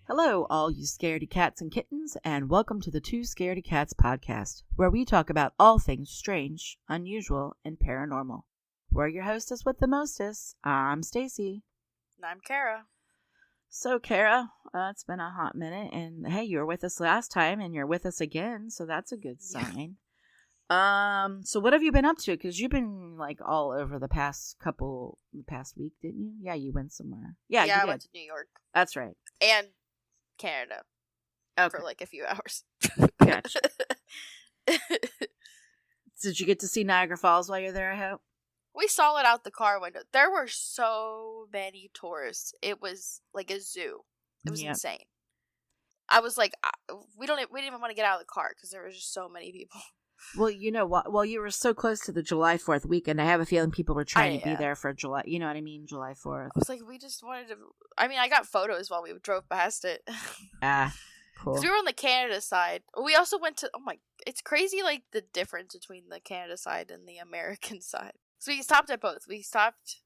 Hello, all you scaredy cats and kittens, and welcome to the Two Scaredy Cats podcast, where we talk about all things strange, unusual, and paranormal. We're your hostess with the mostest. I'm Stacy. And I'm Kara. So, Kara, it's been a hot minute, and hey, you were with us last time, and you're with us again, so that's a good sign. So what have you been up to? Because you've been, like, all over the past week, didn't you? Yeah, you went somewhere. Yeah, I went to New York. That's right. And Canada. Okay. For, like, a few hours. Gotcha. Did you get to see Niagara Falls while you're there, I hope? We saw it out the car window. There were so many tourists. It was like a zoo. It was insane. I was like, we didn't even want to get out of the car because there was just so many people. Well, you know what? Well, you were so close to the July 4th weekend. I have a feeling people were trying to be there for July. You know what I mean? July 4th. I was like, we just wanted to. I mean, I got photos while we drove past it. Cool. Because we were on the Canada side. We also went to. It's crazy, like the difference between the Canada side and the American side. So we stopped at both. We stopped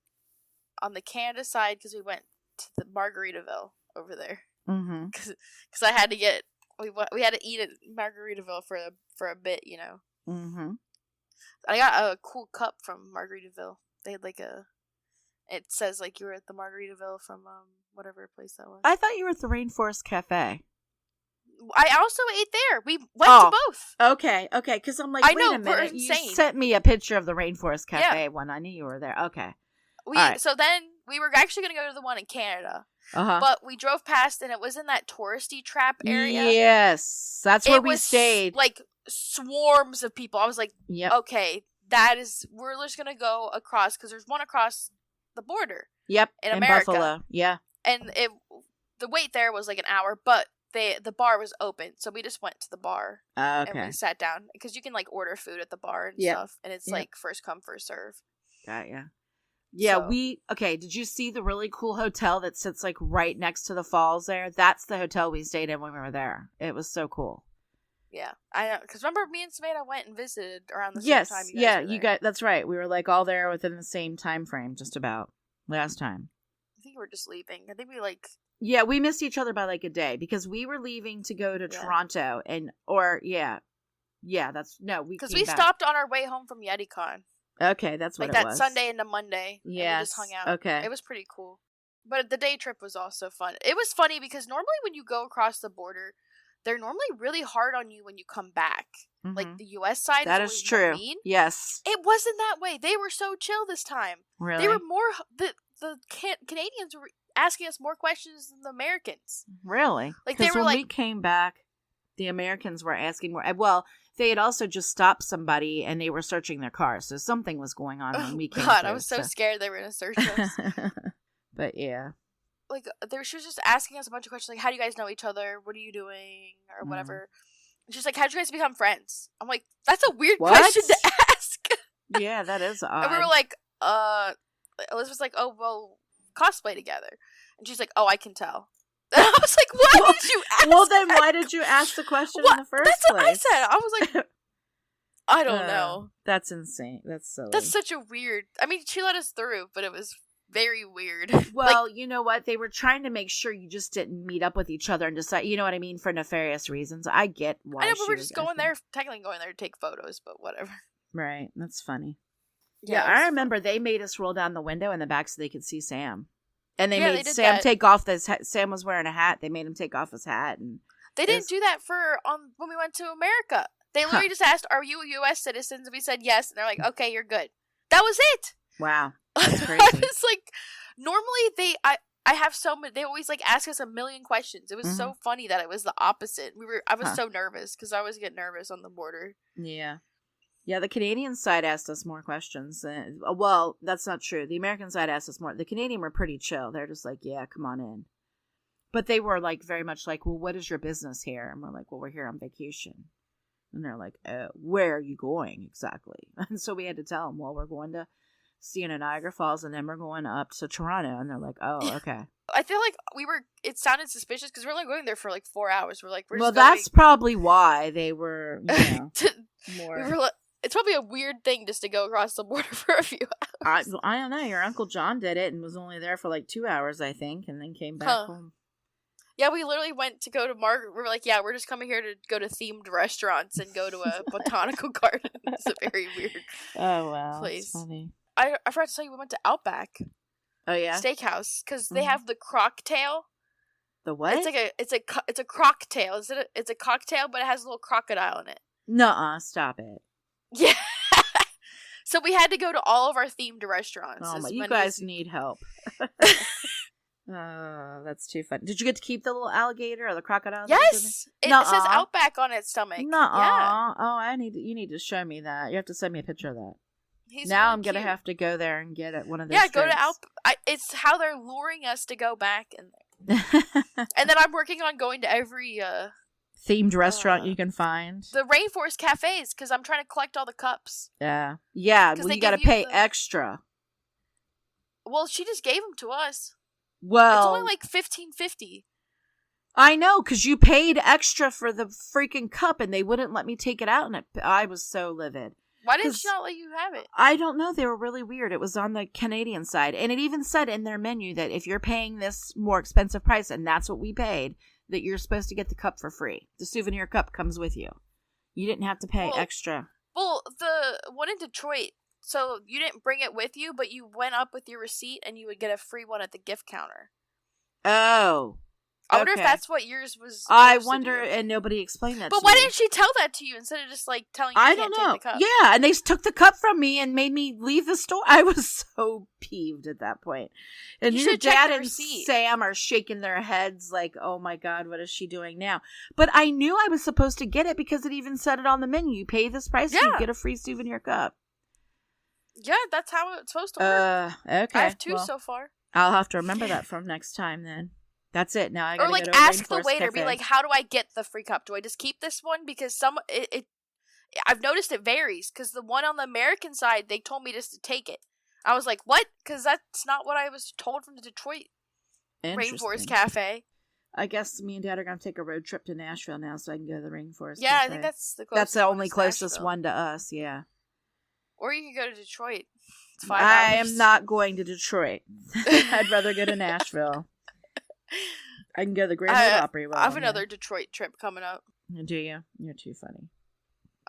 on the Canada side because we went to the Margaritaville over there. Mm-hmm. Because I had to get. We had to eat at Margaritaville for a bit, you know. Mm-hmm. I got a cool cup from Margaritaville. They had like it says like you were at the Margaritaville from whatever place that was. I thought you were at the Rainforest Cafe. I also ate there. We went to both. Okay. Because I'm like, wait a minute. You sent me a picture of the Rainforest Cafe one. I knew you were there. Okay. So then we were actually going to go to the one in Canada. Uh-huh. But we drove past and it was in that touristy trap area. Yes. That's where we stayed. Like swarms of people. I was like, okay, we're just going to go across because there's one across the border. Yep. In America. Buffalo. Yeah. And the wait there was like an hour, but the bar was open. So we just went to the bar. Okay. And we sat down because you can like order food at the bar and stuff. And it's like first come, first serve. Got ya. Yeah, did you see the really cool hotel that sits like right next to the falls there? That's the hotel we stayed in when we were there. It was so cool. Yeah, I know. Because remember me and Samantha went and visited around the same time you guys were there. That's right. We were like all there within the same time frame, just about, last time. I think we were just leaving. I think we like... Yeah, we missed each other by like a day because we were leaving to go to Toronto because we stopped on our way home from YetiCon. Okay, that's what it was. Like that Sunday into Monday. Yeah. We just hung out. Okay. It was pretty cool. But the day trip was also fun. It was funny because normally when you go across the border, they're normally really hard on you when you come back. Mm-hmm. Like the U.S. side. That is true. Mean. Yes. It wasn't that way. They were so chill this time. Really? They were more... The Canadians were asking us more questions than the Americans. Really? Like they were when we came back, the Americans were asking more. Well, they had also just stopped somebody and they were searching their car, so something was going on when we came. God, I was so scared they were gonna search us. But yeah, like she was just asking us a bunch of questions, like, "How do you guys know each other? What are you doing?" or whatever. And she's like, "How did you guys become friends?" I'm like, "That's a weird question to ask." Yeah, that is odd. And we were like, Elizabeth's like, "Oh, well, cosplay together," and she's like, "Oh, I can tell." And I was like, why did you ask Well, then why did you ask the question in the first place? That's what I said. I was like, I don't know. That's insane. That's silly. That's such a weird... I mean, she let us through, but it was very weird. Well, you know what? They were trying to make sure you just didn't meet up with each other and decide, you know what I mean, for nefarious reasons. I get why I know, but we're just technically going there to take photos, but whatever. Right. That's funny. Yeah, I remember they made us roll down the window in the back so they could see Sam. And they made Sam take off his hat. Sam was wearing a hat. They made him take off his hat. And they didn't do that when we went to America. They literally just asked, "Are you U.S. citizens?" And we said yes. And they're like, "Okay, you're good." That was it. Wow, that's crazy. It's like normally I have so many. They always like ask us a million questions. It was so funny that it was the opposite. I was so nervous because I always get nervous on the border. Yeah. Yeah, the Canadian side asked us more questions. Well, that's not true. The American side asked us more. The Canadian were pretty chill. They're just like, yeah, come on in. But they were like very much like, well, what is your business here? And we're like, well, we're here on vacation. And they're like, where are you going exactly? And so we had to tell them, well, we're going to see Niagara Falls and then we're going up to Toronto. And they're like, oh, okay. I feel like it sounded suspicious because we're only going there for like 4 hours. We're like, that's probably why they were, more. It's probably a weird thing just to go across the border for a few hours. I don't know. Your Uncle John did it and was only there for like 2 hours, I think, and then came back home. Yeah, we literally went to go to Margaret. We were like, yeah, we're just coming here to go to themed restaurants and go to a botanical garden. It's a very weird place. That's funny. I forgot to tell you, we went to Outback. Oh yeah, Steakhouse, because they have the crocktail. The what? It's a crocktail. It's a cocktail, but it has a little crocodile in it. Nuh-uh, stop it. Yeah. So we had to go to all of our themed restaurants. Oh my, you guys need help. That's too fun. Did you get to keep the little alligator or the crocodile? Yes, it says Outback on its stomach. Nuh-uh. Yeah. Oh, you need to show me that. You have to send me a picture of that. He's now really I'm gonna cute. have to go there and get it one of those. Yeah, go to it's how they're luring us to go back in there. And then I'm working on going to every themed restaurant you can find. The rainforest cafes, because I'm trying to collect all the cups. Yeah. Well, you got to pay extra. Well, she just gave them to us. Well, it's only like $15.50. I know, because you paid extra for the freaking cup, and they wouldn't let me take it out, and I was so livid. Why didn't she not let you have it? I don't know. They were really weird. It was on the Canadian side, and it even said in their menu that if you're paying this more expensive price, and that's what we paid, that you're supposed to get the cup for free. The souvenir cup comes with you. You didn't have to pay extra. Well, the one in Detroit, so you didn't bring it with you, but you went up with your receipt and you would get a free one at the gift counter. Oh. I wonder if that's what yours was. I wonder, and nobody explained that to me. But why didn't she tell that to you instead of just like telling you can't take the cup? Yeah, and they took the cup from me and made me leave the store. I was so peeved at that point. And your dad and Sam are shaking their heads like, oh my God, what is she doing now? But I knew I was supposed to get it because it even said it on the menu. You pay this price, you get a free souvenir cup. Yeah, that's how it's supposed to work. Okay. I have two so far. I'll have to remember that from next time then. That's it. Now I gotta go to ask the waiter. Cafe. Be like, "How do I get the free cup? Do I just keep this one? Because I've noticed it varies. Because the one on the American side, they told me just to take it. I was like, what? Because that's not what I was told from the Detroit Rainforest Cafe. I guess me and Dad are gonna take a road trip to Nashville now, so I can go to the Rainforest. Yeah, Cafe. I think that's the closest. That's the only closest Nashville. One to us. Yeah. Or you can go to Detroit. It's 5 hours. I am not going to Detroit. I'd rather go to Nashville. I can go to the Grand Ole Opry. I have another Detroit trip coming up. Do you? You're too funny.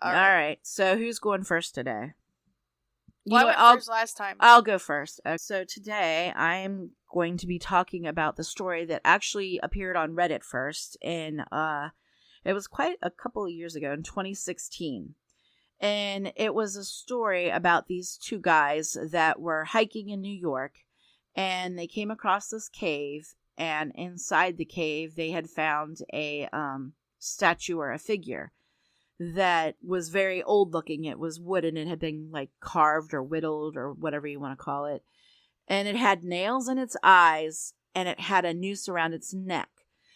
All right. So who's going first today? I went first last time. I'll go first. So today I am going to be talking about the story that actually appeared on Reddit first. And it was quite a couple of years ago in 2016. And it was a story about these two guys that were hiking in New York. And they came across this cave. And inside the cave, they had found a statue or a figure that was very old looking. It was wooden. It had been like carved or whittled or whatever you want to call it. And it had nails in its eyes and it had a noose around its neck.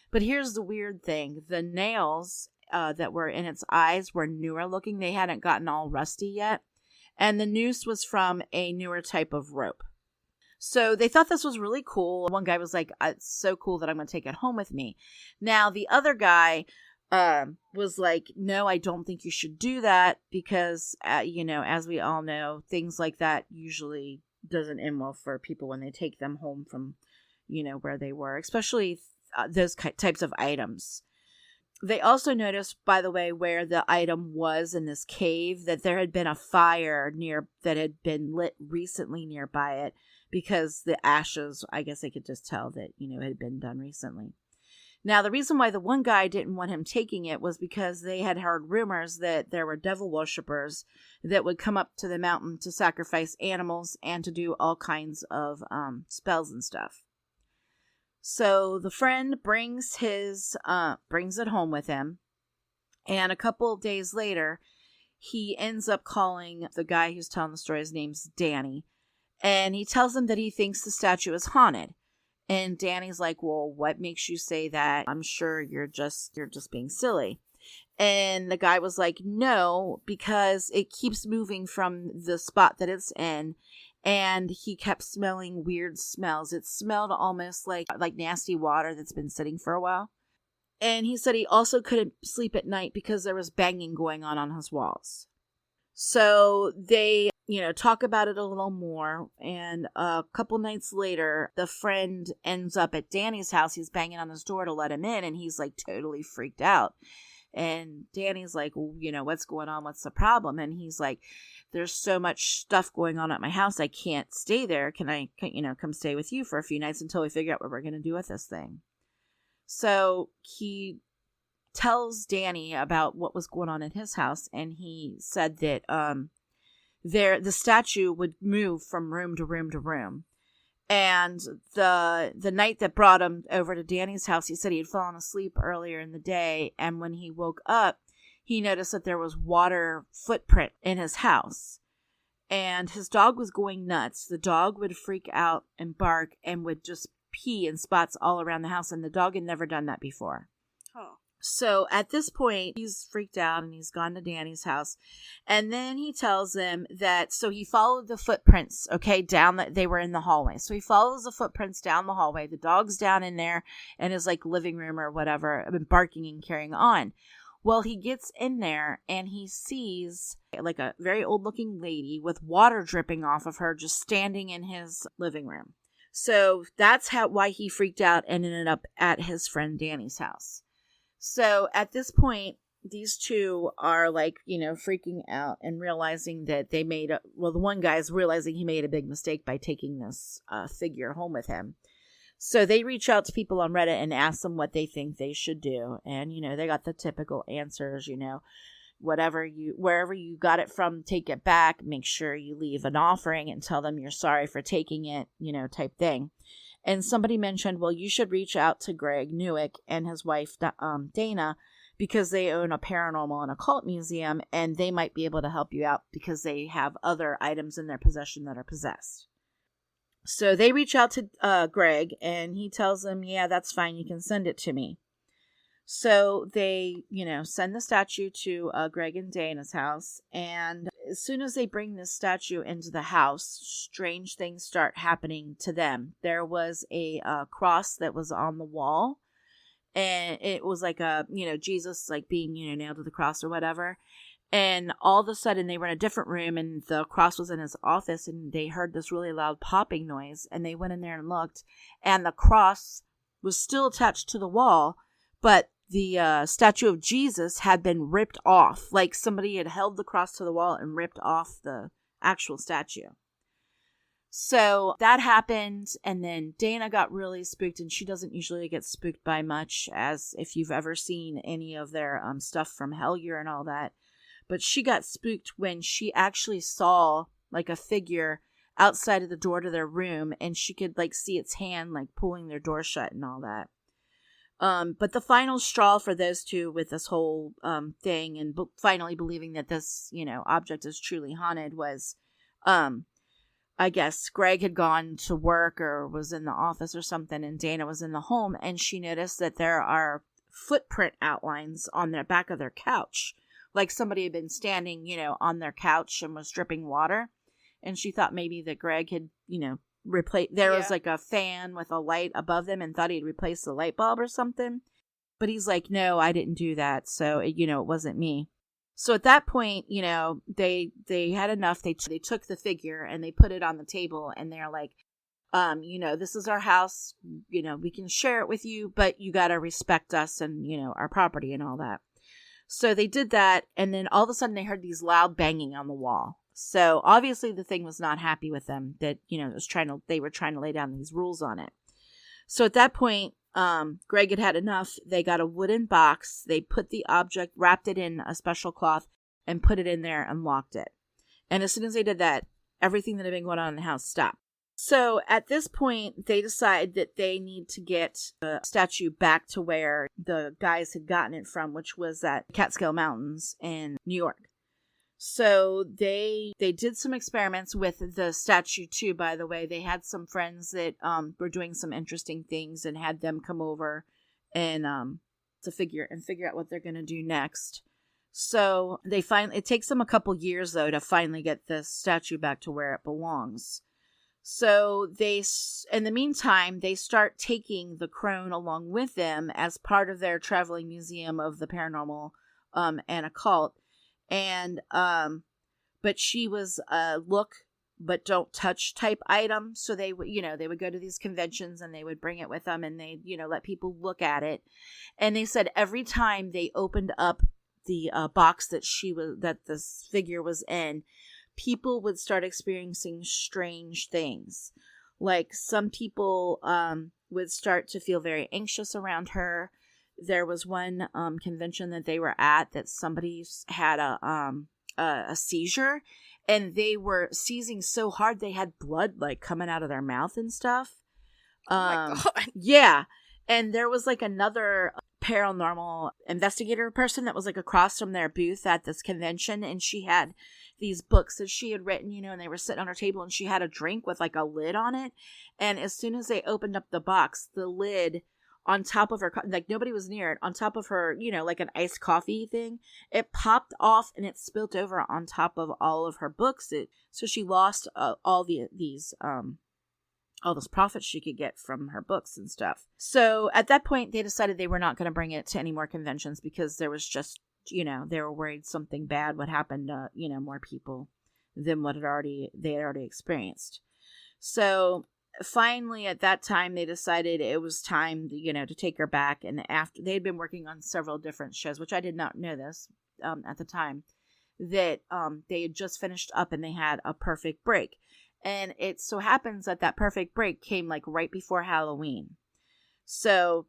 But here's the weird thing. The nails that were in its eyes were newer looking. They hadn't gotten all rusty yet. And the noose was from a newer type of rope. So they thought this was really cool. One guy was like, it's so cool that I'm going to take it home with me. Now, the other guy was like, no, I don't think you should do that because, as we all know, things like that usually doesn't end well for people when they take them home from, where they were, especially those types of items. They also noticed, by the way, where the item was in this cave, that there had been a fire that had been lit recently nearby it. Because the ashes, I guess they could just tell that, it had been done recently. Now, the reason why the one guy didn't want him taking it was because they had heard rumors that there were devil worshippers that would come up to the mountain to sacrifice animals and to do all kinds of spells and stuff. So the friend brings it home with him. And a couple of days later, he ends up calling the guy who's telling the story. His name's Danny. And he tells him that he thinks the statue is haunted. And Danny's like, well, what makes you say that? I'm sure you're just being silly. And the guy was like, no, because it keeps moving from the spot that it's in. And he kept smelling weird smells. It smelled almost like nasty water that's been sitting for a while. And he said he also couldn't sleep at night because there was banging going on his walls. So they talk about it a little more. And a couple nights later, the friend ends up at Danny's house. He's banging on his door to let him in, and he's like totally freaked out. And Danny's like, well, what's going on? What's the problem? And he's like, there's so much stuff going on at my house. I can't stay there. Can I, come stay with you for a few nights until we figure out what we're going to do with this thing? So he tells Danny about what was going on in his house. And he said that, the statue would move from room to room to room. And the night that brought him over to Danny's house, he said he had fallen asleep earlier in the day. And when he woke up, he noticed that there was water footprint in his house. And his dog was going nuts. The dog would freak out and bark and would just pee in spots all around the house. And the dog had never done that before. Oh. So at this point, he's freaked out and he's gone to Danny's house. And then he tells him that, so he followed the footprints, down that they were in the hallway. So he follows the footprints down the hallway. The dog's down in there in his living room or whatever, barking and carrying on. Well, he gets in there and he sees a very old looking lady with water dripping off of her just standing in his living room. So that's why he freaked out and ended up at his friend Danny's house. So at this point, these two are freaking out and realizing that they the one guy's realizing he made a big mistake by taking this figure home with him. So they reach out to people on Reddit and ask them what they think they should do. And, they got the typical answers, wherever you got it from, take it back, make sure you leave an offering and tell them you're sorry for taking it, type thing. And somebody mentioned, well, you should reach out to Greg Newick and his wife, Dana, because they own a paranormal and occult museum, and they might be able to help you out because they have other items in their possession that are possessed. So they reach out to Greg, and he tells them, yeah, that's fine. You can send it to me. So they, send the statue to Greg and Dana's house. And as soon as they bring this statue into the house, strange things start happening to them. There was a cross that was on the wall. And it was Jesus being, nailed to the cross or whatever. And all of a sudden they were in a different room and the cross was in his office and they heard this really loud popping noise. And they went in there and looked. And the cross was still attached to the wall, but the statue of Jesus had been ripped off. Like somebody had held the cross to the wall and ripped off the actual statue. So that happened, and then Dana got really spooked, and she doesn't usually get spooked by much, as if you've ever seen any of their stuff from Hellier and all that. But she got spooked when she actually saw a figure outside of the door to their room, and she could see its hand pulling their door shut and all that. But the final straw for those two with this whole thing and finally believing that this, object is truly haunted was, I guess Greg had gone to work or was in the office or something, and Dana was in the home, and she noticed that there are footprint outlines on the back of their couch. Like somebody had been standing, on their couch and was dripping water. And she thought maybe that Greg had, replaced. There was a fan with a light above them and thought he'd replaced the light bulb or something. But he's like, no, I didn't do that. So, it wasn't me. So at that point, they had enough. They took the figure and they put it on the table and they're like, this is our house. We can share it with you, but you got to respect us and, our property and all that. So they did that. And then all of a sudden they heard these loud banging on the wall. So obviously the thing was not happy with them that, they were trying to lay down these rules on it. So at that point, Greg had enough. They got a wooden box. They put the object, wrapped it in a special cloth and put it in there and locked it. And as soon as they did that, everything that had been going on in the house stopped. So at this point, they decide that they need to get the statue back to where the guys had gotten it from, which was at Catskill Mountains in New York. So they did some experiments with the statue too, by the way. They had some friends that were doing some interesting things and had them come over and to figure out what they're going to do next. So it takes them a couple years though to finally get the statue back to where it belongs. So in the meantime, they start taking the crone along with them as part of their traveling museum of the paranormal and occult. And but she was a look but don't touch type item. So they would, they would go to these conventions and they would bring it with them and they, let people look at it. And they said every time they opened up the box that this figure was in, people would start experiencing strange things. Like some people would start to feel very anxious around her. There was one convention that they were at that somebody had a seizure, and they were seizing so hard they had blood like coming out of their mouth and stuff. Oh my God. Yeah. And there was like another paranormal investigator person that was like across from their booth at this convention, and she had these books that she had written, and they were sitting on her table, and she had a drink with like a lid on it. And as soon as they opened up the box, the lid on top of her, like nobody was near it, on top of her, like an iced coffee thing, it popped off and it spilt over on top of all of her books. So she lost all these profits she could get from her books and stuff. So at that point, they decided they were not going to bring it to any more conventions because there was just, they were worried something bad would happen to, more people than what they had already experienced. So finally, at that time, they decided it was time, to take her back. And after they had been working on several different shows, which I did not know this at the time, that they had just finished up and they had a perfect break. And it so happens that perfect break came like right before Halloween. So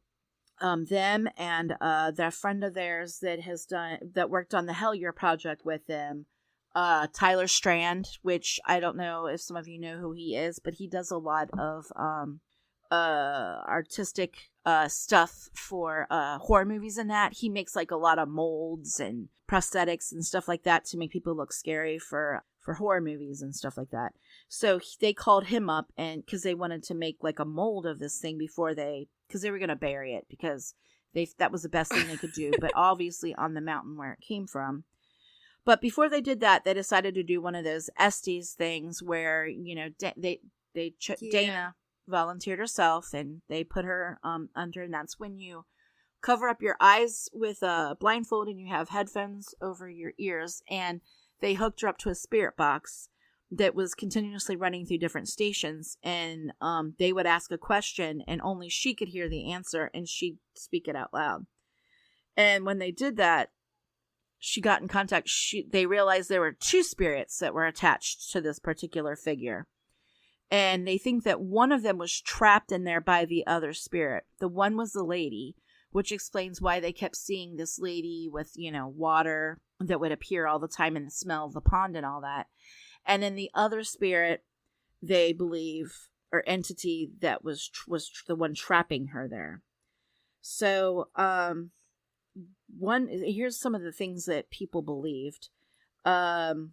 them and that friend of theirs that worked on the Hellier project with them, Tyler Strand, which I don't know if some of you know who he is, but he does a lot of artistic stuff for horror movies and that. He makes like a lot of molds and prosthetics and stuff like that to make people look scary for horror movies and stuff like that. So they called him up, and because they wanted to make like a mold of this thing because they were going to bury it because that was the best thing they could do, but obviously on the mountain where it came from. But before they did that, they decided to do one of those Estes things where, Dana volunteered herself and they put her under, and that's when you cover up your eyes with a blindfold and you have headphones over your ears, and they hooked her up to a spirit box that was continuously running through different stations, and they would ask a question and only she could hear the answer and she'd speak it out loud. And when they did that, she got in contact. They realized there were two spirits that were attached to this particular figure. And they think that one of them was trapped in there by the other spirit. The one was the lady, which explains why they kept seeing this lady with, water that would appear all the time and the smell of the pond and all that. And then the other spirit, they believe, or entity that was the one trapping her there. So, here's some of the things that people believed. Some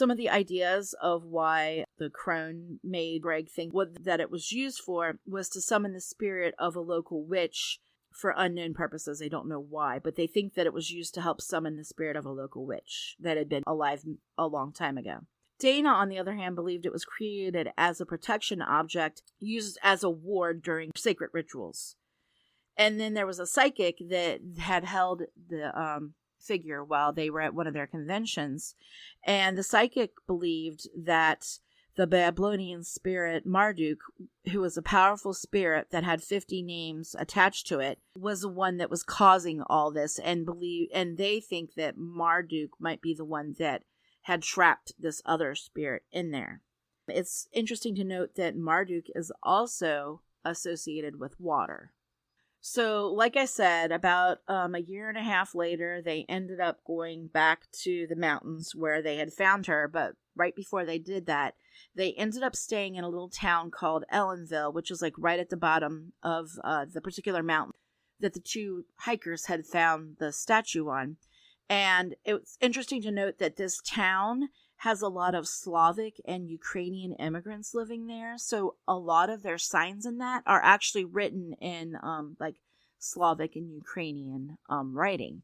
of the ideas of why the crone made Greg think that it was used for was to summon the spirit of a local witch for unknown purposes. They don't know why, but they think that it was used to help summon the spirit of a local witch that had been alive a long time ago. Dana, on the other hand, believed it was created as a protection object used as a ward during sacred rituals. And then there was a psychic that had held the figure while they were at one of their conventions. And the psychic believed that the Babylonian spirit Marduk, who was a powerful spirit that had 50 names attached to it, was the one that was causing all this, and they think that Marduk might be the one that had trapped this other spirit in there. It's interesting to note that Marduk is also associated with water. So, like I said, about a year and a half later, they ended up going back to the mountains where they had found her. But right before they did that, they ended up staying in a little town called Ellenville, which is like right at the bottom of the particular mountain that the two hikers had found the statue on. And it's interesting to note that this town has a lot of Slavic and Ukrainian immigrants living there. So a lot of their signs in that are actually written in like Slavic and Ukrainian writing.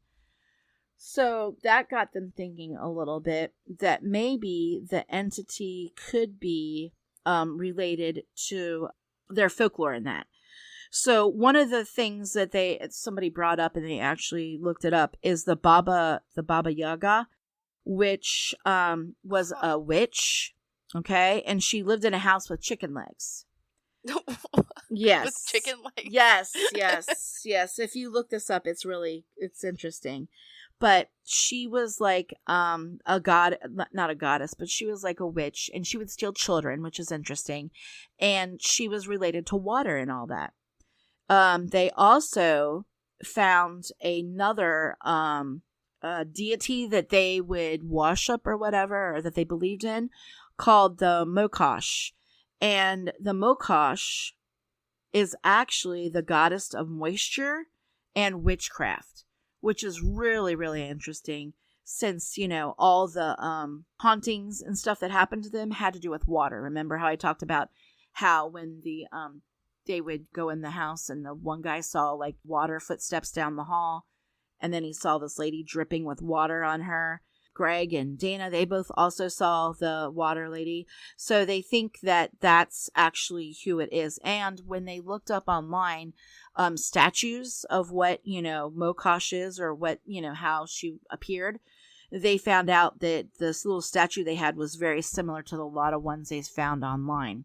So that got them thinking a little bit that maybe the entity could be related to their folklore in that. So one of the things that somebody brought up and they actually looked it up is the Baba Yaga, which was a witch. Okay. And she lived in a house with chicken legs. Yes. With chicken legs. Yes. If you look this up, it's interesting. But she was like a god, not a goddess, but she was like a witch, and she would steal children, which is interesting. And she was related to water and all that. They also found another deity that they would worship or whatever, or that they believed in, called the Mokosh. And the Mokosh is actually the goddess of moisture and witchcraft, which is really, really interesting, since, all the hauntings and stuff that happened to them had to do with water. Remember how I talked about how when they would go in the house and the one guy saw like water footsteps down the hall, and then he saw this lady dripping with water on her. Greg and Dana, they both also saw the water lady. So they think that that's actually who it is. And when they looked up online statues of what, Mokosh is, or what, how she appeared, they found out that this little statue they had was very similar to a lot of ones they found online.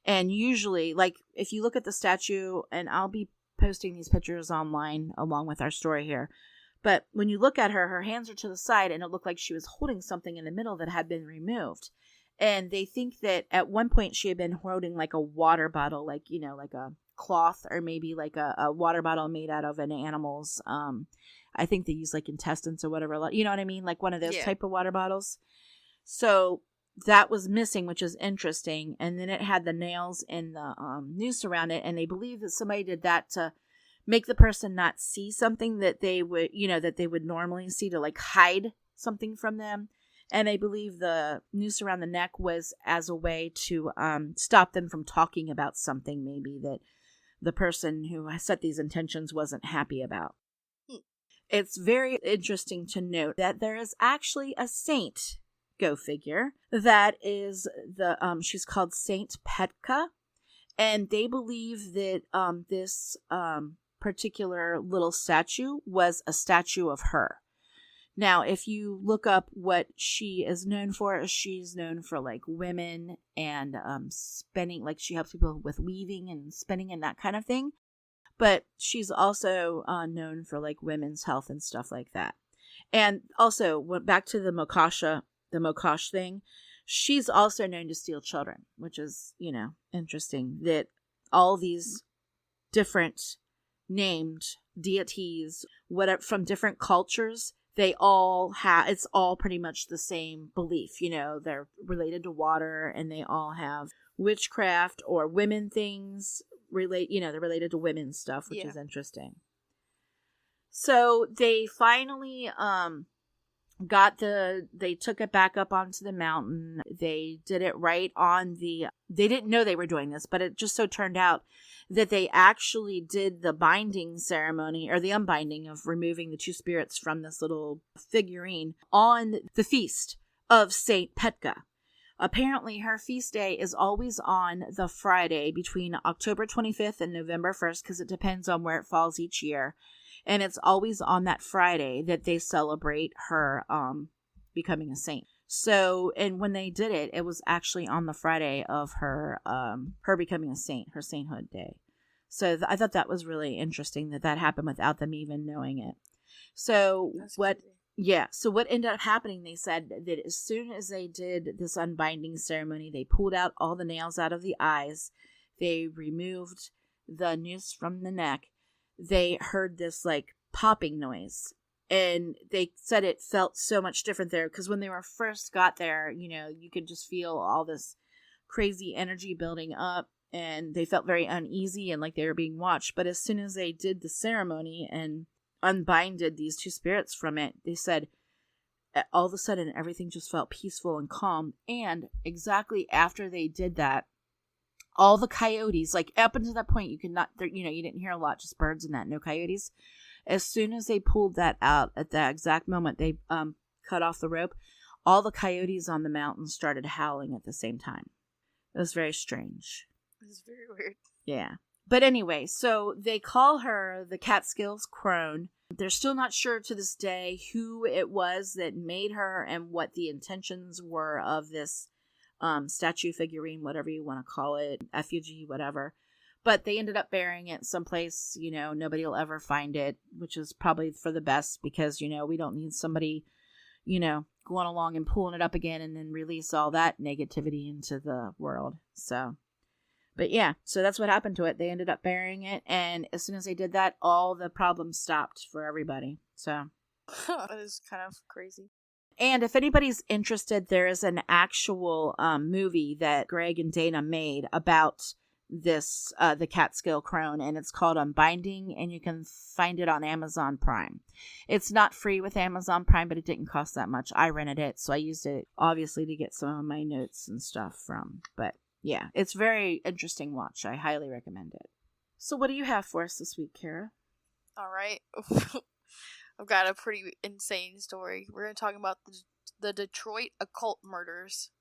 And usually, like, if you look at the statue, and I'll be posting these pictures online along with our story here, but when you look at her, her hands are to the side, and it looked like she was holding something in the middle that had been removed. And they think that at one point she had been holding like a water bottle, like, like a cloth, or maybe like a water bottle made out of an animal's, I think they use like intestines or whatever, you know what I mean? Like one of those type of water bottles. So that was missing, which is interesting. And then it had the nails and the noose around it. And they believe that somebody did that to make the person not see something that they would, that they would normally see, to like hide something from them. And they believe the noose around the neck was as a way to stop them from talking about something maybe that the person who set these intentions wasn't happy about. It's very interesting to note that there is actually a saint, go figure, that is she's called Saint Petka. And they believe that this particular little statue was a statue of her. Now, if you look up what she is known for, she's known for like women and spinning, like she helps people with weaving and spinning and that kind of thing. But she's also known for like women's health and stuff like that. And also, went back to the Mokosh thing. She's also known to steal children, which is, interesting that all these different named deities, whatever, from different cultures, they all have, it's all pretty much the same belief. They're related to water, and they all have witchcraft or women things they're related to women's stuff, which is interesting. So they finally they took it back up onto the mountain. They did it right on they didn't know they were doing this, but it just so turned out that they actually did the binding ceremony, or the unbinding of removing the two spirits from this little figurine, on the feast of Saint Petka. Apparently, her feast day is always on the Friday between October 25th and November 1st, because it depends on where it falls each year. And it's always on that Friday that they celebrate her becoming a saint. So, and when they did it, it was actually on the Friday of her becoming a saint, her sainthood day. So I thought that was really interesting that happened without them even knowing it. So so what ended up happening, they said that as soon as they did this unbinding ceremony, they pulled out all the nails out of the eyes. They removed the noose from the neck. They heard this like popping noise, and they said it felt so much different there, because when they first got there, you could just feel all this crazy energy building up, and they felt very uneasy and like they were being watched. But as soon as they did the ceremony and unbinded these two spirits from it, they said all of a sudden everything just felt peaceful and calm. And exactly after they did that, all the coyotes, like up until that point, you could not, you didn't hear a lot, just birds and that, no coyotes. As soon as they pulled that out at that exact moment, they cut off the rope, all the coyotes on the mountain started howling at the same time. It was very strange. It was very weird. Yeah. But anyway, so they call her the Catskills Crone, They're still not sure to this day who it was that made her and what the intentions were of this statue, figurine, whatever you want to call it, effigy, whatever. But they ended up burying it someplace, nobody will ever find it, which is probably for the best because, we don't need somebody, going along and pulling it up again and then release all that negativity into the world. So, but yeah, so that's what happened to it. They ended up burying it. And as soon as they did that, all the problems stopped for everybody. So that is kind of crazy. And if anybody's interested, there is an actual movie that Greg and Dana made about this, the Catskills Crone, and it's called Unbinding, and you can find it on Amazon Prime. It's not free with Amazon Prime, but it didn't cost that much. I rented it, so I used it obviously to get some of my notes and stuff from. But yeah, it's very interesting watch. I highly recommend it. So what do you have for us this week, Kara? All right. I've got a pretty insane story. We're going to talk about the Detroit Occult Murders.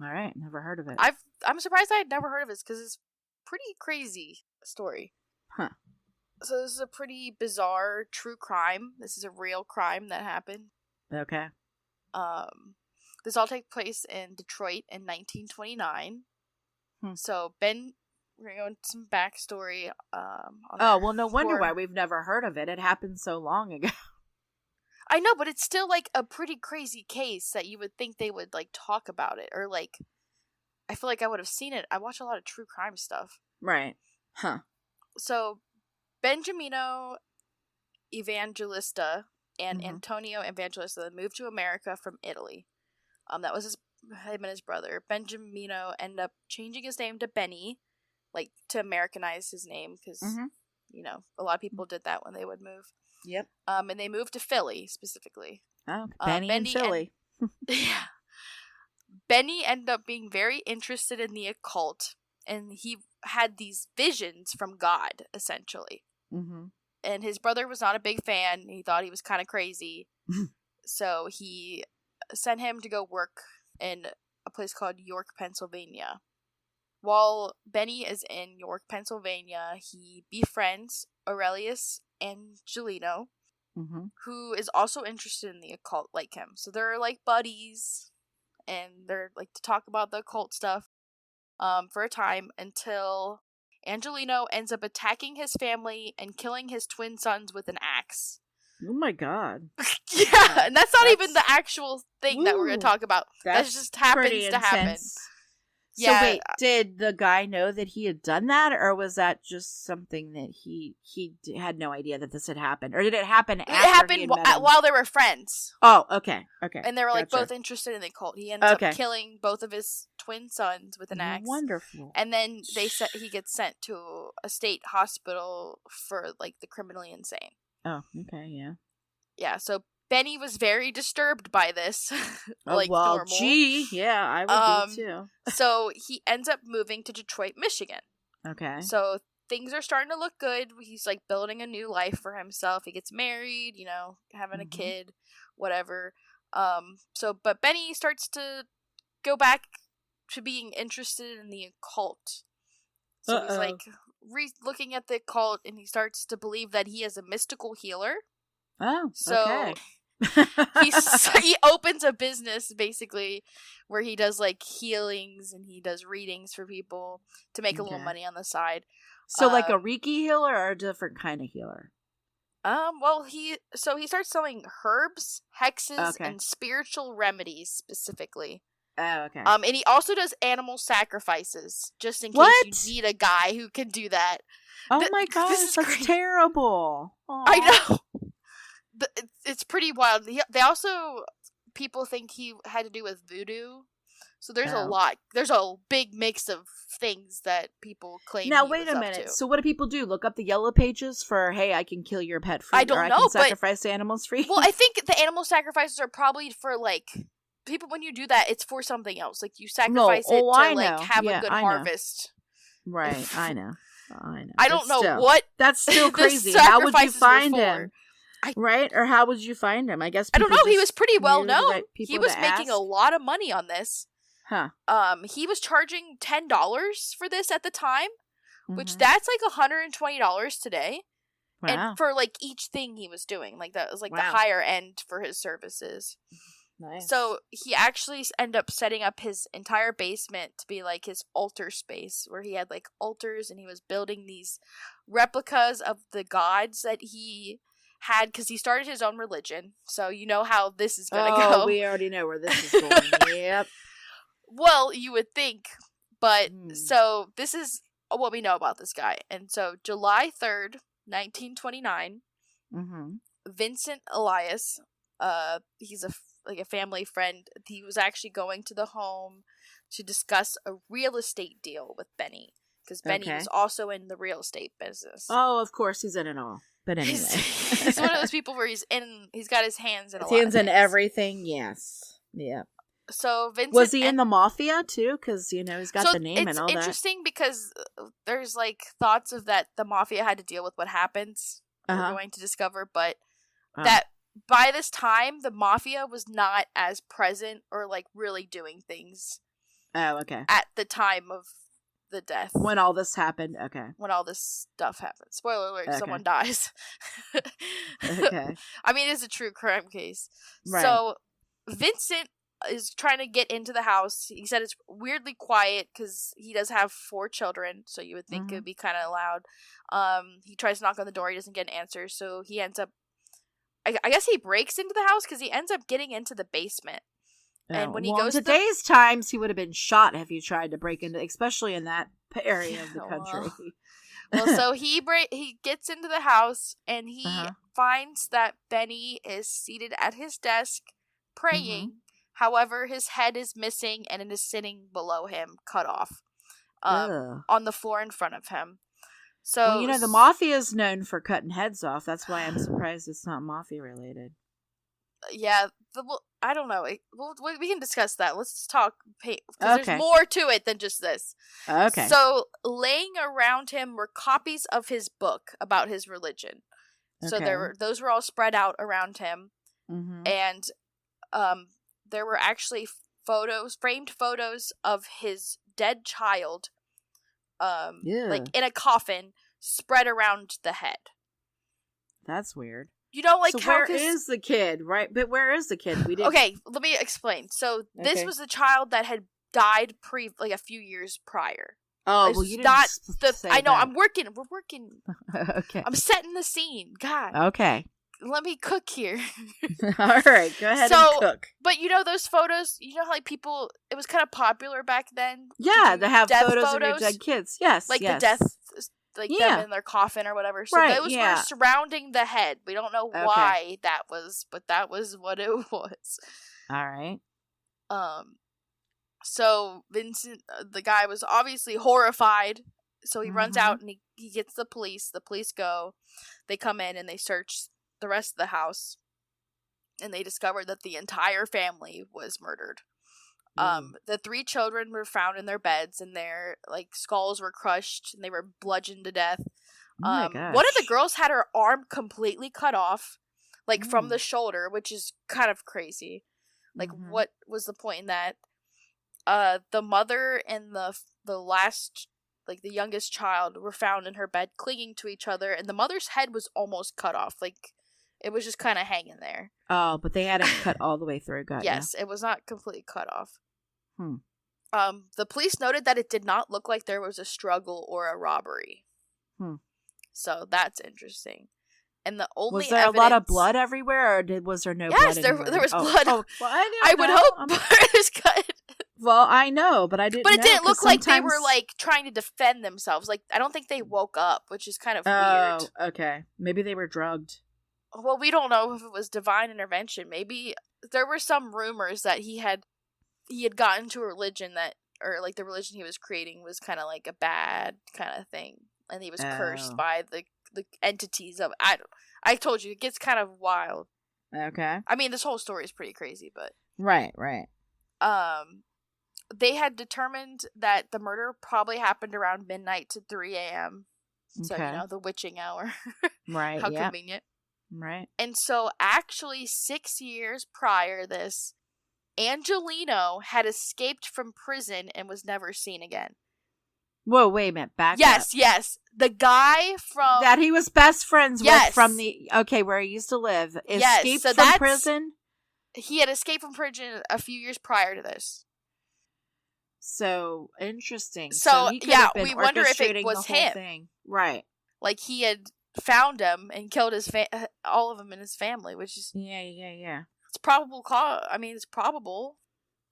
All right, never heard of it. I'm surprised I had never heard of this because it's pretty crazy story. Huh. So this is a pretty bizarre true crime. This is a real crime that happened. Okay. This all takes place in Detroit in 1929. So we're going to go into some backstory. Well, no wonder why we've never heard of it. It happened so long ago. I know, but it's still like a pretty crazy case that you would think they would like talk about it, or like I feel like I would have seen it. I watch a lot of true crime stuff. Right. Huh. So Benjamino Evangelista and Antonio Evangelista moved to America from Italy. That was him and his brother. Benjamino ended up changing his name to Benny, like to Americanize his name, because a lot of people did that when they would move. Yep. And they moved to Philly specifically. Oh, Benny and Philly. Yeah. Benny ended up being very interested in the occult, and he had these visions from God, essentially. Mm-hmm. And his brother was not a big fan. He thought he was kind of crazy. So he sent him to go work in a place called York, Pennsylvania. While Benny is in York, Pennsylvania, he befriends Aurelius Angelino, who is also interested in the occult like him. So they're like buddies, and they're like to talk about the occult stuff for a time until Angelino ends up attacking his family and killing his twin sons with an axe. Oh my god. Yeah, and that's not even the actual thing that we're going to talk about. That just happens to happen. So wait, did the guy know that he had done that, or was that just something that he had no idea that this had happened, or did it happen after he had met him? While they were friends? Oh, okay. And they were like both interested in the cult. He ends up killing both of his twin sons with an axe. Wonderful. And then he gets sent to a state hospital for like the criminally insane. Oh, okay, yeah. Yeah, so Benny was very disturbed by this. Like normal. Gee, yeah, I would be too. So he ends up moving to Detroit, Michigan. Okay. So things are starting to look good. He's like building a new life for himself. He gets married, having a kid, whatever. But Benny starts to go back to being interested in the occult. So he's like looking at the occult, and he starts to believe that he is a mystical healer. Oh, so okay. he opens a business basically where he does like healings and he does readings for people to make a little money on the side. So like a Reiki healer or a different kind of healer? Well, he starts selling herbs, hexes, and spiritual remedies specifically. Oh, okay. And he also does animal sacrifices just in case you need a guy who can do that. Oh my gosh, that's terrible. Aww. I know. It's pretty wild. They also, people think he had to do with voodoo. So there's a lot. There's a big mix of things that people claim. Now wait a minute. So what do people do? Look up the yellow pages for, hey, I can kill your pet for you. I don't know. I can sacrifice animals for you. Well, I think the animal sacrifices are probably for like people. When you do that, it's for something else. Like you sacrifice it to have a good harvest. Right. I know. I don't know what. That's still crazy. How would you find him? Right? Or how would you find him? I guess I don't know. He was pretty well known. He was making a lot of money on this. Huh. He was charging $10 for this at the time, which that's like $120 today. Wow. And for, like, each thing he was doing. Like, that was, like, Wow. the higher end for his services. Nice. So, he actually ended up setting up his entire basement to be, like, his altar space, where he had, like, altars, and he was building these replicas of the gods that he had, because he started his own religion. So, you know how this is gonna go. We already know where this is going. Yep. Well, you would think. But, so, this is what we know about this guy. And so, July 3rd, 1929, Vincent Elias, he's a family friend. He was actually going to the home to discuss a real estate deal with Benny, because Benny was also in the real estate business. Oh, of course, he's in it all. But anyway, he's one of those people where he's got his hands in a lot hands of in things. Everything. Yes, yeah. So Vincent was he in the mafia too? Because he's got the name and all that. It's interesting because there's like thoughts of that the mafia had to deal with what happens. We're going to discover, but that by this time the mafia was not as present or like really doing things. Oh, okay. At the time of the death, when all this happened, when all this stuff happened. Spoiler alert: someone dies. Okay. I mean, it's a true crime case. Right. So Vincent is trying to get into the house. He said it's weirdly quiet because he does have 4 children, so you would think it would be kind of loud. He tries to knock on the door. He doesn't get an answer, so he ends up, I guess he breaks into the house because he ends up getting into the basement. And when he goes in today's times, he would have been shot if he tried to break into, especially in that area of the country. Well, so he gets into the house and he finds that Benny is seated at his desk praying. However, his head is missing and it is sitting below him, cut off, on the floor in front of him. So the mafia is known for cutting heads off. That's why I'm surprised it's not mafia related. Yeah, I don't know. We can discuss that. Let's just talk, because there's more to it than just this. Okay. So, laying around him were copies of his book about his religion. So those were all spread out around him, and there were actually framed photos of his dead child, like in a coffin, spread around the head. That's weird. You know, like, so where is the kid, right? But where is the kid? We didn't. Okay, let me explain. So this was the child that had died a few years prior. Oh, well, you didn't say I know. that. We're working. Okay. I'm setting the scene. God. Okay. Let me cook here. All right, go ahead and cook. But those photos, how like people, it was kind of popular back then. Yeah, to have photos of your dead kids. Yes, like the death, like them in their coffin or whatever. So those were surrounding the head. We don't know why that was, but that was what it was. All right. So Vincent, the guy, was obviously horrified. So he runs out and he gets the police. The police go. They come in and they search the rest of the house. And they discover that the entire family was murdered. The 3 children were found in their beds and their skulls were crushed and they were bludgeoned to death. Oh my gosh. One of the girls had her arm completely cut off, from the shoulder, which is kind of crazy. What was the point in that? The mother and the last, the youngest child, were found in her bed clinging to each other, and the mother's head was almost cut off. It was just kind of hanging there. Oh, but they had it cut all the way through. Yes, it was not completely cut off. The police noted that it did not look like there was a struggle or a robbery. So that's interesting. And the only was there a lot of blood everywhere, or was there no blood? Yes, there was blood. Oh, well, I would hope blood is cut. Well, I know, but I didn't. But it didn't look like they were trying to defend themselves. I don't think they woke up, which is kind of weird. Oh, okay. Maybe they were drugged. Well, we don't know if it was divine intervention. Maybe there were some rumors that he had gotten to a religion or the religion he was creating was kind of like a bad kind of thing, and he was cursed by the entities of. I told you, it gets kind of wild. Okay. I mean, this whole story is pretty crazy, but right. They had determined that the murder probably happened around midnight to 3 a.m. So, the witching hour. Right. How convenient. Right. And so, actually, 6 years prior this, Angelino had escaped from prison and was never seen again. Whoa, wait a minute. Back up. Yes. The guy from... That he was best friends with from the... Okay, where he used to live. Escaped from prison? He had escaped from prison a few years prior to this. So, interesting. So he could have been we wonder if it was the whole him. Thing. Right. Like, he had found him and killed all of them in his family, which is... Yeah. It's probable cause. I mean, it's probable.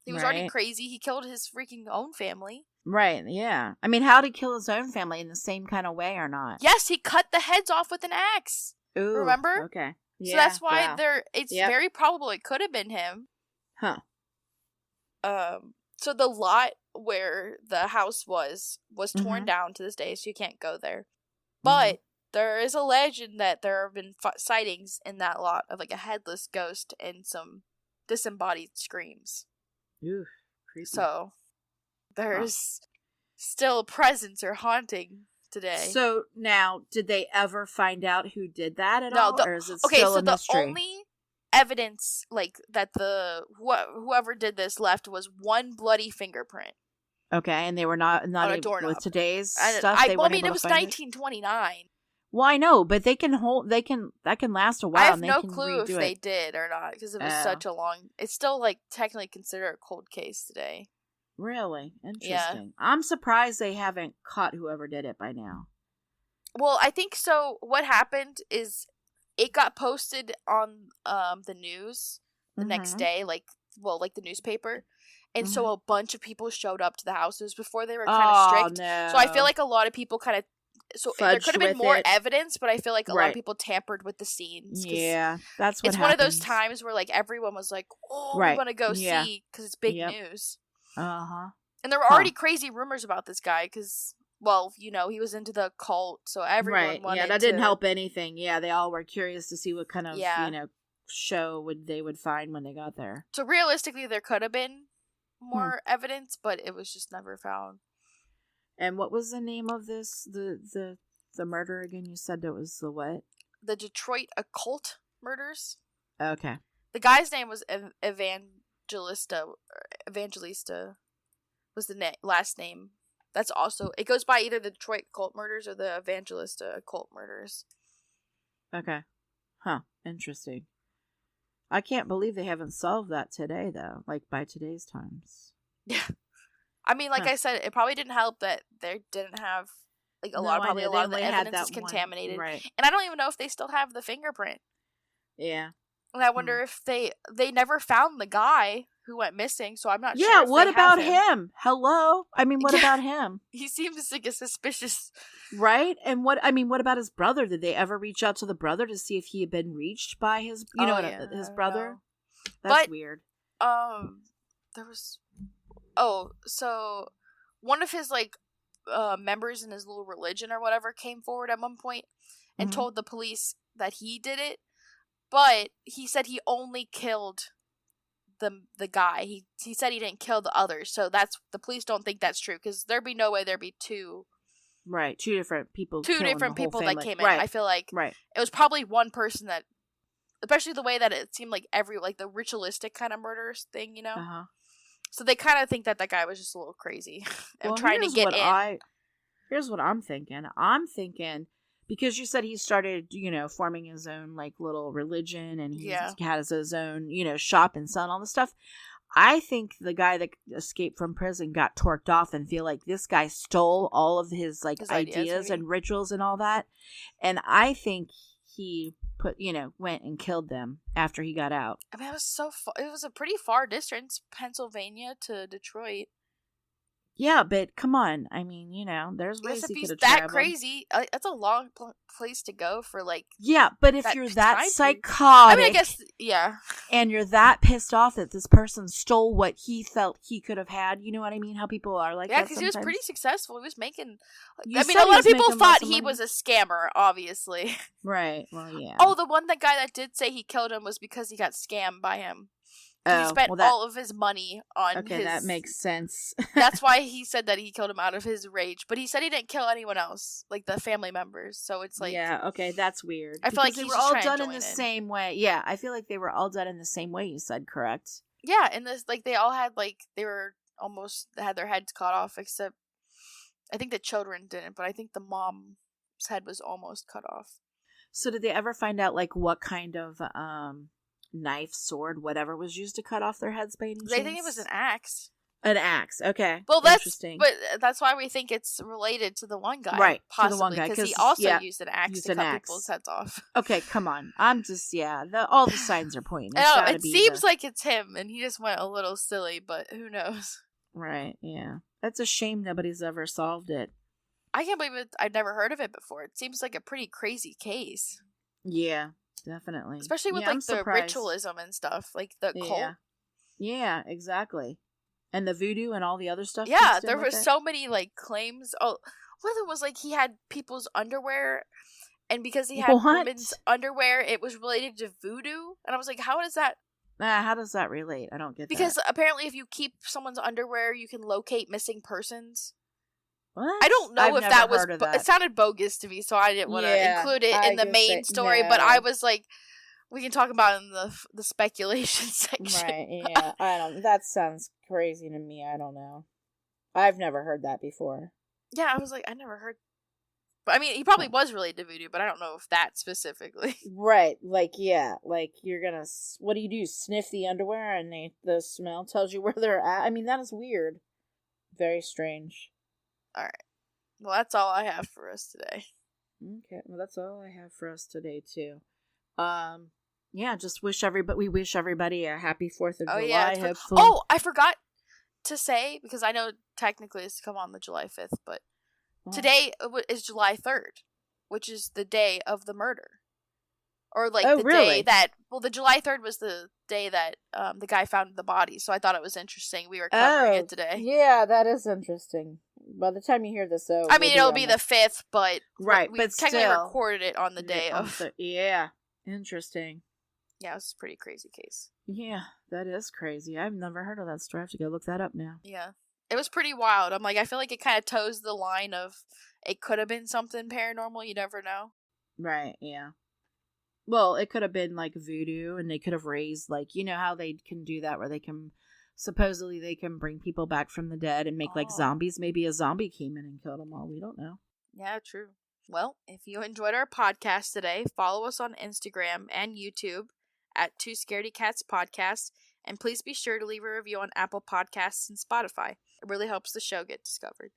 He was already Right. crazy. He killed his freaking own family. Right, yeah. I mean, how did he kill his own family in the same kind of way or not? Yes, he cut the heads off with an axe. Ooh, remember? Okay. Yeah, so that's why wow. it's very probable it could have been him. Huh. So the lot where the house was torn Mhm. down to this day, so you can't go there. But there is a legend that there have been sightings in that lot of like a headless ghost and some disembodied screams. Ooh, creepy. So there's still a presence or haunting today. So now, did they ever find out who did that at all, or is it still a mystery? The only evidence like that whoever did this left was one bloody fingerprint. Okay, and they were not able, with today's stuff. It was 1929. Well, I know, but they can that can last a while. I have and no can clue if redo they it. did or not because it was such a long. It's still like technically considered a cold case today. Really interesting. Yeah. I'm surprised they haven't caught whoever did it by now. Well, I think so. What happened is it got posted on the news the next day, like the newspaper, and so a bunch of people showed up to the houses before they were kind of strict. No. So I feel like a lot of people kind of there could have been more evidence, but I feel like a lot of people tampered with the scenes. Yeah, that's what it's happens. one of those times where like everyone was like, "Oh, we want to go see," because it's big news. And there were already crazy rumors about this guy because, well, he was into the cult, so everyone wanted that didn't help anything. Yeah, they all were curious to see what kind of show they would find when they got there. So realistically, there could have been more evidence, but it was just never found. And what was the name of this the murder again? You said it was the what? The Detroit Occult Murders. Okay. The guy's name was Evangelista was the last name. That's also, it goes by either the Detroit Occult Murders or the Evangelista Occult Murders. Okay. Huh. Interesting. I can't believe they haven't solved that today, though. Like, by today's times. Yeah. I mean, like I said, it probably didn't help that they didn't have, like, a lot of the evidence is contaminated. Right. And I don't even know if they still have the fingerprint. Yeah. And I wonder if they never found the guy who went missing, so I'm not sure. Yeah, if what they about have him? Hello? I mean, what about him? He seems like a suspicious. Right? And what about his brother? Did they ever reach out to the brother to see if he had been reached by his his brother? That's weird. There was so one of his members in his little religion or whatever came forward at one point and told the police that he did it, but he said he only killed the guy. He said he didn't kill the others, so that's the police don't think that's true because there'd be no way there'd be two different people that came in. I feel like it was probably one person that, especially the way that it seemed like the ritualistic kind of murders thing, so they kind of think that guy was just a little crazy and trying to get in. Here's what I'm thinking. Because you said he started, forming his own, little religion, and he has his own, shop and selling all this stuff. I think the guy that escaped from prison got torqued off and feel like this guy stole all of his ideas and rituals and all that. And I think he went and killed them after he got out. I mean, it was so far. It was a pretty far distance, Pennsylvania to Detroit. Yeah, but come on. I mean, there's ways he could have traveled. If he's that crazy, that's a long place to go for, Yeah, but if you're that psychotic... I mean, I guess, yeah. And you're that pissed off that this person stole what he felt he could have had, you know what I mean? How people are like that Yeah, because he was pretty successful. He was making... a lot of people thought he was a scammer, obviously. Right, well, yeah. Oh, the guy that did say he killed him was because he got scammed by him. He spent all of his money on his... Okay, that makes sense. That's why he said that he killed him out of his rage. But he said he didn't kill anyone else, the family members. So it's Yeah, okay, that's weird. I feel like they were all done in the same way. Yeah, I feel like they were all done in the same way, you said, correct? Yeah, and this, they all had, they were almost had their heads cut off, except I think the children didn't, but I think the mom's head was almost cut off. So did they ever find out, like, what kind of knife, sword, whatever was used to cut off their heads by any chance? They think it was an axe. An axe, okay. Well, that's interesting. But that's why we think it's related to the one guy, right? Possibly, to the one guy, because he also used an axe to cut people's heads off. Okay, come on. I'm just all the signs are pointing. It seems like it's him, and he just went a little silly, but who knows? Right? Yeah, that's a shame nobody's ever solved it. I can't believe it. I've never heard of it before. It seems like a pretty crazy case. Yeah, definitely. Especially with the ritualism and stuff, like the cult. Yeah, exactly. And the voodoo and all the other stuff. Yeah, there were so many like claims. Oh, one of them was like he had people's underwear, and because he had women's underwear, it was related to voodoo. And I was like, how does that? How does that relate? I don't get that. Because apparently, if you keep someone's underwear, you can locate missing persons. What? I don't know if that was. That. It sounded bogus to me, so I didn't want to include it in the main story. No. But I was like, we can talk about it in the speculation section. Right? Yeah. I don't. That sounds crazy to me. I don't know. I've never heard that before. Yeah, I was like, I never heard. But I mean, he probably was related to voodoo, but I don't know if that specifically. Right. Like, yeah. Like, you're gonna. What do? Sniff the underwear and the smell tells you where they're at? I mean, that is weird. Very strange. All right. Well, that's all I have for us today. Okay. Well, that's all I have for us today too. Yeah. Just we wish everybody a happy 4th of July. Yeah. Hopefully. Oh, I forgot to say, because I know technically it's come on the July 5th, but today is July 3rd, which is the day of the murder. Or like day that, the July 3rd was the day that the guy found the body, so I thought it was interesting. We were covering it today. Yeah, that is interesting. By the time you hear this, I mean, it'll be the 5th, but right, we but technically still recorded it on the day of. Yeah, interesting. Yeah, it's a pretty crazy case. Yeah, that is crazy. I've never heard of that story. I have to go look that up now. Yeah, it was pretty wild. I'm like, I feel like it kind of toes the line of it could have been something paranormal. You never know. Right. Yeah. Well, it could have been like voodoo, and they could have raised, like, you know how they can do that where they can supposedly they can bring people back from the dead and make like zombies. Maybe a zombie came in and killed them all. We don't know. Yeah, true. Well, if you enjoyed our podcast today, follow us on Instagram and YouTube at Two Scaredy Cats Podcast, and please be sure to leave a review on Apple Podcasts and Spotify. It really helps the show get discovered.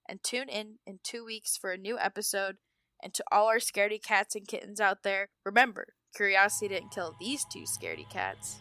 And tune in 2 weeks for a new episode. And to all our scaredy cats and kittens out there, remember, curiosity didn't kill these 2 scaredy cats.